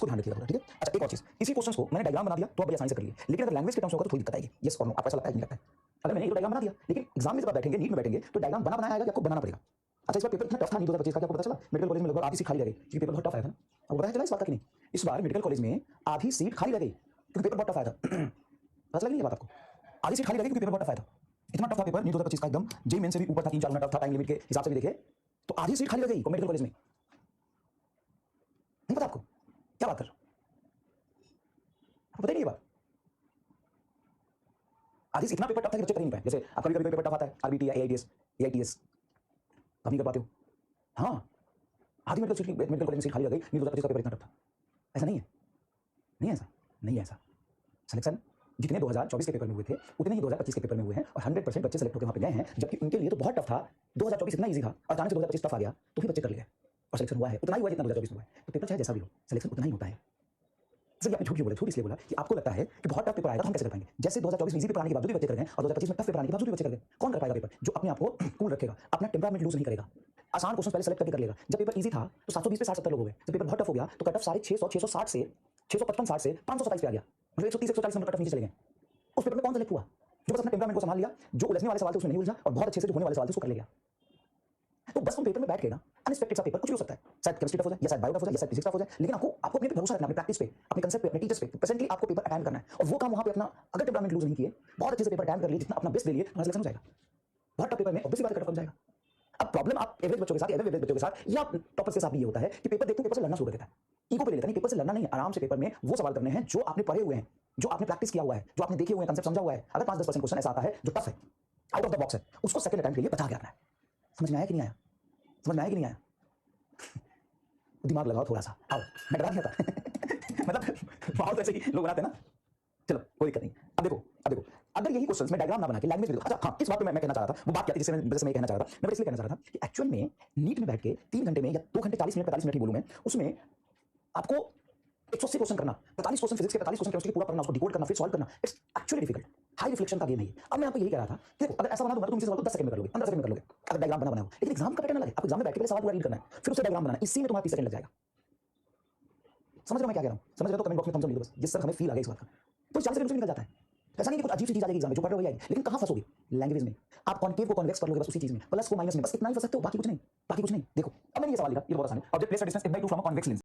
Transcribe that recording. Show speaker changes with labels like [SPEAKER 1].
[SPEAKER 1] इसको ध्यान रखिएगा, ठीक है? अच्छा, एक और चीज़, इसी क्वेश्चंस को मैंने डायग्राम बना दिया तो आप बड़ी आसानी से कर लिए, लेकिन अगर लैंग्वेज के टर्म्स में होगा तो थोड़ी दिक्कत आएगी। येस और नो, आपको ऐसा लगता है कि नहीं लगता है? अगर मैंने एक डायग्राम बना दिया, लेकिन एग्जाम में जब आप बैठेंगे, नीट में बैठेंगे, तो डायग्राम बना बनाया आएगा कि आपको बनाना पड़ेगा। अच्छा, इस बार पेपर इतना टफ था नीट 2025 का, क्या आपको पता चला? मेडिकल कॉलेज में लगभग आधी सीट खाली रह गई, क्योंकि पेपर बहुत टफ आया था ना। आपको पता चला इस बात का कि नहीं? इस बार मेडिकल कॉलेज में आधी सीट खाली रह गई, क्योंकि पेपर बहुत टफ आया था। पता चला नहीं ये बात आपको? आधी सीट खाली रह गई क्योंकि पेपर बहुत टफ आया था। इतना टफ था पेपर नीट 2025 का, एकदम जेईई मेन से भी ऊपर था, 3-4 गुना टफ था टाइम लिमिट के हिसाब से भी देखे, तो आधी सीट खाली रह गई मेडिकल कॉलेज में। नहीं पता आपको? क्या बात कर रहे हो? आपको पता ही नहीं ये बात? आधी इतना पेपर टफ था कि बच्चे कर ही नहीं पाए। जैसे आप कभी-कभी पेपर टफ आता है, आरबीटी या एआईटीएस, एआईटीएस, तब नहीं कर पाते हो। हाँ, आधी मेडिकल कॉलेज में सीट खाली रह गई, नीट 2025 का पेपर इतना टफ था। ऐसा नहीं है, नहीं है ऐसा, नहीं है ऐसा। सिलेक्शन जितने 2024 के पेपर में हुए थे, उतने ही 2025 के पेपर में हुए हैं, और 100% बच्चे सेलेक्ट होकर वहाँ पे गए हैं, जबकि उनके लिए तो बहुत टफ था। 2024 इतना ईजी था, अचानक से 2025 टफ आ गया, तो भी बच्चे कर ले गए और सिलेक्शन हुआ है, उतना ही हुआ जितना 2024 में हुआ है। तो पेपर चाहे जैसा भी हो, सिलेक्शन उतना ही होता है। सर आपने झूठ क्यों बोला? झूठ इसलिए बोला कि आपको लगता है कि बहुत टफ पेपर आएगा तो हम कैसे कर पाएंगे। जैसे 2024 में इजी पेपर आने के बावजूद भी बच्चे कर गए और 2025 में टफ पेपर आने के बावजूद भी बच्चे कर गए। कौन कर पाएगा पेपर? जो अपने आप को कूल रखेगा, अपना टेम्परामेंट लूज नहीं करेगा, आसान क्वेश्चन पहले सेलेक्ट करके कर लेगा। जब पेपर इजी था तो 720 पे 60-70 लोग हो गए, जब पेपर बहुत टफ हो गया तो कट ऑफ सारे 600 660 से 655-60 से 527 पे आ गया, मतलब 130-140 नंबर कट ऑफ नीचे चले गए। उस पेपर में कौन सेलेक्ट हुआ? जो बस अपने टेम्परामेंट को संभाल लिया, जो उलझने वाले सवाल थे उसमें नहीं उलझा, और बहुत अच्छे से जो होने वाले सवाल थे उसको कर ले गया। तो बस तुम पेपर में बैठ के ना, अनएक्सपेक्टेड सा पेपर कुछ भी हो सकता है, शायद केमिस्ट्री टफ हो जाए, या शायद बायो टफ हो जाए, या शायद फिजिक्स टफ हो जाए, लेकिन आपको आपको अपने पे भरोसा रखना, अपने प्रैक्टिस पे, अपने कांसेप्ट पे, अपने टीचर्स पे। प्रेजेंटली आपको पेपर अटेम्प्ट करना है, और वो काम वहां पे अपना अगर टेम्परामेंट लूज नहीं किए, बहुत अच्छे से पेपर अटेम्प्ट कर लिए, जितना अपना बेस्ट दे लिए, तुम्हारा सिलेक्शन हो जाएगा। बहुत टफ पेपर में ऑब्वियसली बात है कट ऑफ बन जाएगा। अब प्रॉब्लम आप एवरेज बच्चों के साथ, एवरेज बच्चों के साथ या टॉपर्स के साथ भी ये होता है कि पेपर देखते पेपर से लड़ना शुरू कर देता है। ईगो पे ले लेता नहीं, पेपर से लड़ना नहीं, आराम से पेपर में वो सवाल करने हैं जो आपने पढ़े हुए हैं, जो आपने प्रैक्टिस किया हुआ है, जो आपने देखे हुए हैं, कांसेप्ट समझा हुआ है। अगर 5-10% क्वेश्चन ऐसा आता है जो टफ है, आउट ऑफ द बॉक्स है, उसको सेकंड अटेम्प्ट के लिए बचा के आना है। समझ में आया कि नहीं आया? समझ में आया कि नहीं आया? दिमाग लगाओ थोड़ा सा, आओ, मैं डरा नहीं था। मतलब बहुत ऐसे ही लोग बनाते हैं ना। चलो कोई दिक्कत नहीं। अब देखो अगर यही क्वेश्चंस मैं डायग्राम ना बना के लैंग्वेज में, अच्छा हाँ, इस बात पे मैं कहना चाह रहा था, वो बात क्या थी जिससे मैं कहना चाह रहा था, मैं इसलिए कहना चाह रहा था कि एक्चुअल में नीट में बैठ के 3 घंटे में या 2 घंटे 40 मिनट 45 मिनट ही बोलूं मैं, उसमें आपको 180 क्वेश्चन करना, 45 क्वेश्चन फिजिक्स के, 45 क्वेश्चन केमिस्ट्री के पूरा पढ़ना, उसको डिकोड करना, फिर सॉल्व करना, it's actually difficult. High reflection का गेम है ये। अब मैं आपको यही कह रहा था कि देखो अगर ऐसा बना दूंगा तो तुम इसी सवाल को 10 सेकंड में कर लोगे, 15 सेकंड में कर लोगे, अगर डायग्राम बना हो। लेकिन एग्जाम का पैटर्न अलग है, आप एग्जाम में बैठ के पहले सवाल पूरा रीड करना है, फिर उससे डायग्राम बनाना, इसी में तुम्हारा 30 सेकंड लग जाएगा। समझ रहे हो मैं क्या कह रहा हूं? समझ रहे हो तो कमेंट बॉक्स में थम्स अप लिख दो बस, जिससे हमें फील आ गया इस बात का। तो 40 सेकंड से निकल जाता है। ऐसा नहीं कि कुछ अजीब सी चीज आ जाएगी एग्जाम में, जो पढ़ रहे हो वही आएगी, लेकिन कहां फंसोगे? लैंग्वेज में। आप कॉन्केव को कॉन्वेक्स कर लोगे बस उसी चीज में, प्लस को माइनस में, बस इतना ही फंस सकते हो, बाकी कुछ नहीं, बाकी कुछ नहीं। देखो अब मैंने ये सवाल लिखा, ये बहुत आसान है। Object place at distance f/2 from a convex lens.